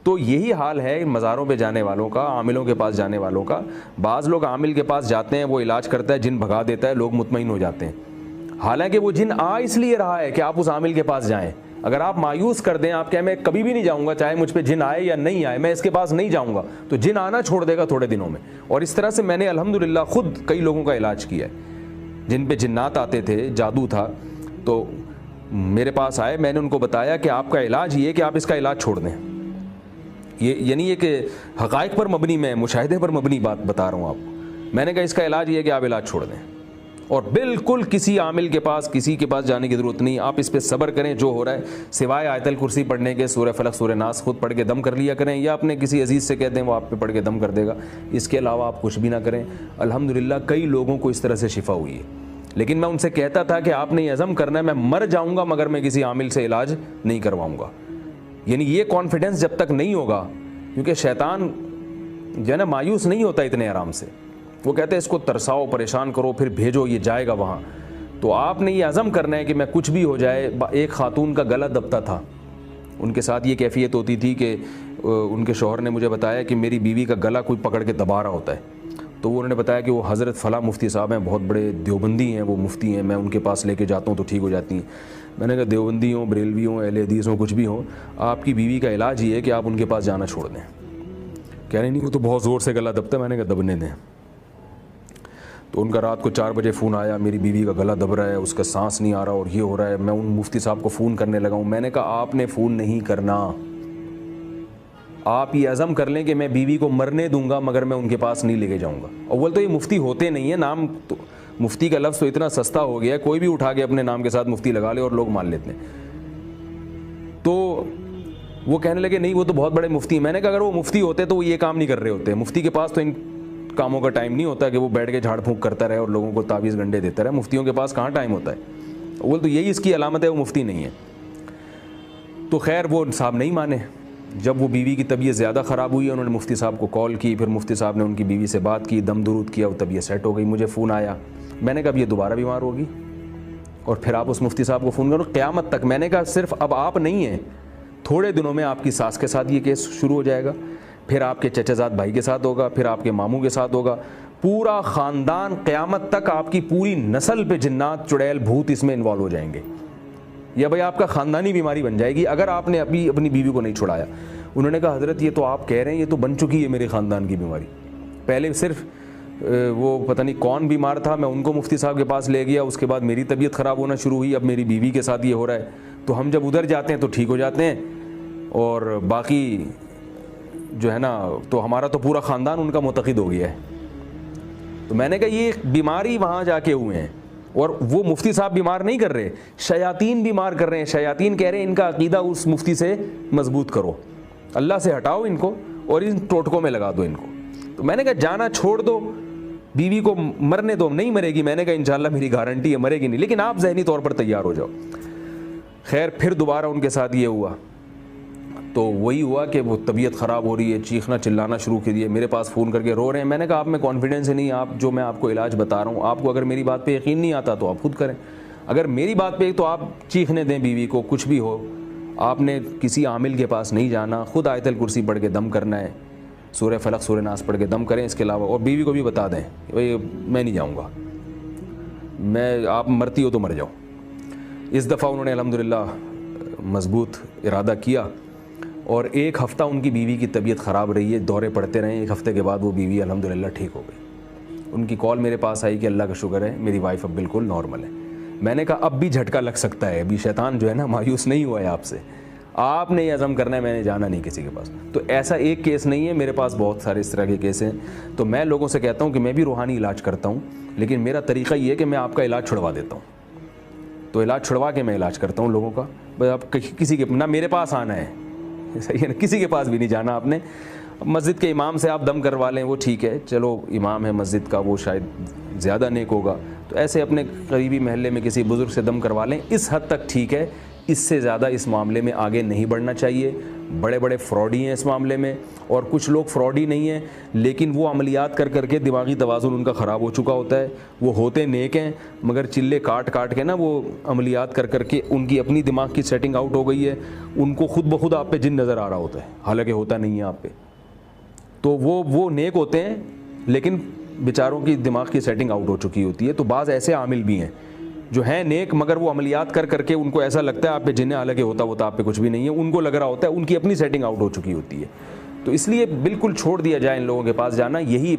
تو یہی حال ہے مزاروں پہ جانے والوں کا, عاملوں کے پاس جانے والوں کا. بعض لوگ عامل کے پاس جاتے ہیں, وہ علاج کرتا ہے, جن بھگا دیتا ہے, لوگ مطمئن ہو جاتے ہیں, حالانکہ وہ جن آ اس لیے رہا ہے کہ آپ اس عامل کے پاس جائیں. اگر آپ مایوس کر دیں, آپ کہیں میں کبھی بھی نہیں جاؤں گا, چاہے مجھ پہ جن آئے یا نہیں آئے, میں اس کے پاس نہیں جاؤں گا, تو جن آنا چھوڑ دے گا تھوڑے دنوں میں. اور اس طرح سے میں نے الحمدللہ خود کئی لوگوں کا علاج کیا ہے جن پہ جنات آتے تھے, جادو تھا, تو میرے پاس آئے, میں نے ان کو بتایا کہ آپ کا علاج یہ ہے کہ آپ اس کا علاج چھوڑ دیں. یہ یعنی یہ کہ حقائق پر مبنی, میں مشاہدے پر مبنی بات بتا رہا ہوں آپ کو. میں نے کہا اس کا علاج یہ ہے کہ آپ علاج چھوڑ دیں, اور بالکل کسی عامل کے پاس, کسی کے پاس جانے کی ضرورت نہیں. آپ اس پہ صبر کریں, جو ہو رہا ہے سوائے آیت الکرسی پڑھنے کے, سورہ فلق سورہ ناس خود پڑھ کے دم کر لیا کریں, یا اپنے کسی عزیز سے کہتے ہیں وہ آپ پہ پڑھ کے دم کر دے گا. اس کے علاوہ آپ کچھ بھی نہ کریں. الحمدللہ کئی لوگوں کو اس طرح سے شفا ہوئی ہے. لیکن میں ان سے کہتا تھا کہ آپ نے یہ عزم کرنا ہے, میں مر جاؤں گا مگر میں کسی عامل سے علاج نہیں کرواؤں گا. یعنی یہ کانفیڈنس جب تک نہیں ہوگا, کیونکہ شیطان جو ہے نا مایوس نہیں ہوتا اتنے آرام سے. وہ کہتے ہیں اس کو ترساؤ, پریشان کرو, پھر بھیجو, یہ جائے گا وہاں. تو آپ نے یہ عزم کرنا ہے کہ میں کچھ بھی ہو جائے. ایک خاتون کا گلا دبتا تھا, ان کے ساتھ یہ کیفیت ہوتی تھی کہ ان کے شوہر نے مجھے بتایا کہ میری بیوی کا گلا کوئی پکڑ کے دبا رہا ہوتا ہے. تو انہوں نے بتایا کہ وہ حضرت فلاں مفتی صاحب ہیں, بہت بڑے دیوبندی ہیں, وہ مفتی ہیں, میں ان کے پاس لے کے جاتا ہوں تو ٹھیک ہو جاتی ہیں. میں نے کہا دیوبندی ہوں, بریلوی ہوں, اہل حدیث ہوں, کچھ بھی ہوں, آپ کی بیوی کا علاج یہ ہے کہ آپ ان کے پاس جانا چھوڑ دیں. کہہ رہے نہیں وہ تو بہت زور سے گلا دبتا ہے. میں نے کہا دبنے دیں. تو ان کا رات کو 4 بجے فون آیا, میری بیوی کا گلا دب رہا ہے, اس کا سانس نہیں آ رہا اور یہ ہو رہا ہے. میں ان مفتی صاحب کو فون کرنے لگا ہوں. میں نے کہا آپ نے فون نہیں کرنا, آپ یہ عزم کر لیں کہ میں بیوی کو مرنے دوں گا مگر میں ان کے پاس نہیں لے کے جاؤں گا. اول تو یہ مفتی ہوتے نہیں ہیں, نام تو مفتی کا لفظ تو اتنا سستا ہو گیا ہے, کوئی بھی اٹھا کے اپنے نام کے ساتھ مفتی لگا لے اور لوگ مان لیتے ہیں. تو وہ کہنے لگے نہیں وہ تو بہت بڑے مفتی ہیں. میں نے کہا اگر وہ مفتی ہوتے تو وہ یہ کام نہیں کر رہے ہوتے. مفتی کے پاس تو ان کاموں کا ٹائم نہیں ہوتا کہ وہ بیٹھ کے جھاڑ پھونک کرتا رہے اور لوگوں کو تعویذ گنڈے دیتا رہے. مفتیوں کے پاس کہاں ٹائم ہوتا ہے. اول تو یہی اس کی علامت ہے, وہ مفتی نہیں ہے. تو خیر وہ صاحب نہیں مانے. جب وہ بیوی کی طبیعت زیادہ خراب ہوئی, انہوں نے مفتی صاحب کو کال کی, پھر مفتی صاحب نے ان کی بیوی سے بات کی, دم درود کیا, وہ طبیعت سیٹ ہو گئی. مجھے فون آیا, میں نے کہا اب یہ دوبارہ بیمار ہوگی اور پھر آپ اس مفتی صاحب کو فون کرو قیامت تک. میں نے کہا صرف اب آپ نہیں ہیں, تھوڑے دنوں میں آپ کی ساس کے ساتھ یہ کیس شروع ہو جائے گا, پھر آپ کے چچا زاد بھائی کے ساتھ ہوگا, پھر آپ کے ماموں کے ساتھ ہوگا, پورا خاندان قیامت تک آپ کی پوری نسل پہ جنات چڑیل بھوت اس میں انوالو ہو جائیں گے. یا بھائی آپ کا خاندانی بیماری بن جائے گی اگر آپ نے ابھی اپنی بیوی کو نہیں چھڑایا. انہوں نے کہا حضرت یہ تو آپ کہہ رہے ہیں, یہ تو بن چکی ہے میرے خاندان کی بیماری. پہلے صرف وہ پتہ نہیں کون بیمار تھا, میں ان کو مفتی صاحب کے پاس لے گیا, اس کے بعد میری طبیعت خراب ہونا شروع ہوئی, اب میری بیوی کے ساتھ یہ ہو رہا ہے. تو ہم جب ادھر جاتے ہیں تو ٹھیک ہو جاتے ہیں, اور باقی جو ہے نا تو ہمارا تو پورا خاندان ان کا معتقد ہو گیا ہے. تو میں نے کہا یہ بیماری وہاں جا کے ہوئے ہیں, اور وہ مفتی صاحب بیمار نہیں کر رہے, شیاطین بیمار کر رہے ہیں. شیاطین کہہ رہے ہیں ان کا عقیدہ اس مفتی سے مضبوط کرو, اللہ سے ہٹاؤ ان کو اور ان ٹوٹکوں میں لگا دو ان کو. تو میں نے کہا جانا چھوڑ دو, بیوی کو مرنے دو, نہیں مرے گی. میں نے کہا انشاءاللہ میری گارنٹی ہے مرے گی نہیں, لیکن آپ ذہنی طور پر تیار ہو جاؤ. خیر پھر دوبارہ ان کے ساتھ یہ ہوا, تو وہی ہوا کہ وہ طبیعت خراب ہو رہی ہے, چیخنا چلانا شروع کر دیا, میرے پاس فون کر کے رو رہے ہیں. میں نے کہا آپ میں کانفیڈنس ہی نہیں, آپ جو میں آپ کو علاج بتا رہا ہوں, آپ کو اگر میری بات پہ یقین نہیں آتا تو آپ خود کریں, اگر میری بات پہ تو آپ چیخنے دیں بیوی کو, کچھ بھی ہو. آپ نے کسی عامل کے پاس نہیں جانا, خود آیت الکرسی پڑھ کے دم کرنا ہے, سورہ فلق سورہ ناس پڑھ کے دم کریں. اس کے علاوہ اور بیوی کو بھی بتا دیں بھائی میں نہیں جاؤں گا, میں آپ مرتی ہو تو مر جاؤ. اس دفعہ انہوں نے الحمدللہ مضبوط ارادہ کیا, اور 1 ہفتہ ان کی بیوی کی طبیعت خراب رہی ہے, دورے پڑتے رہے. 1 ہفتے کے بعد وہ بیوی الحمدللہ ٹھیک ہو گئی. ان کی کال میرے پاس آئی کہ اللہ کا شکر ہے میری وائف اب بالکل نارمل ہے. میں نے کہا اب بھی جھٹکا لگ سکتا ہے, ابھی شیطان جو ہے نا مایوس نہیں ہوا ہے آپ سے, آپ نے یہ عزم کرنا ہے میں نے جانا نہیں کسی کے پاس. تو ایسا ایک کیس نہیں ہے, میرے پاس بہت سارے اس طرح کے کیس ہیں. تو میں لوگوں سے کہتا ہوں کہ میں بھی روحانی علاج کرتا ہوں, لیکن میرا طریقہ یہ ہے کہ میں آپ کا علاج چھڑوا دیتا ہوں. تو علاج چھڑوا کے میں علاج کرتا ہوں لوگوں کا. بھائی آپ کسی کے نہ میرے پاس آنا ہے, صحیح ہے نا, کسی کے پاس بھی نہیں جانا آپ نے. مسجد کے امام سے آپ دم کروا لیں وہ ٹھیک ہے, چلو امام ہے مسجد کا, وہ شاید زیادہ نیک ہوگا. تو ایسے اپنے قریبی محلے میں کسی بزرگ سے دم کروا لیں, اس حد تک ٹھیک ہے. اس سے زیادہ اس معاملے میں آگے نہیں بڑھنا چاہیے. بڑے بڑے فراڈی ہیں اس معاملے میں, اور کچھ لوگ فراڈی نہیں ہیں لیکن وہ عملیات کر کر کے دماغی توازن ان کا خراب ہو چکا ہوتا ہے. وہ ہوتے نیک ہیں مگر چلے کاٹ کاٹ کے نا وہ عملیات کر کر کے ان کی اپنی دماغ کی سیٹنگ آؤٹ ہو گئی ہے, ان کو خود بخود آپ پہ جن نظر آ رہا ہوتا ہے حالانکہ ہوتا نہیں ہے آپ پہ. تو وہ نیک ہوتے ہیں لیکن بیچاروں کی دماغ کی سیٹنگ آؤٹ ہو چکی ہوتی ہے. تو بعض ایسے عامل بھی ہیں جو ہیں نیک مگر وہ عملیات کر کر کے ان کو ایسا لگتا ہے آپ پہ جن ہے, حالانکہ ہوتا آپ پہ کچھ بھی نہیں ہے, ان کو لگ رہا ہوتا ہے ان کی اپنی سیٹنگ آؤٹ ہو چکی ہوتی ہے. تو اس لیے بالکل چھوڑ دیا جائے ان لوگوں کے پاس جانا, یہی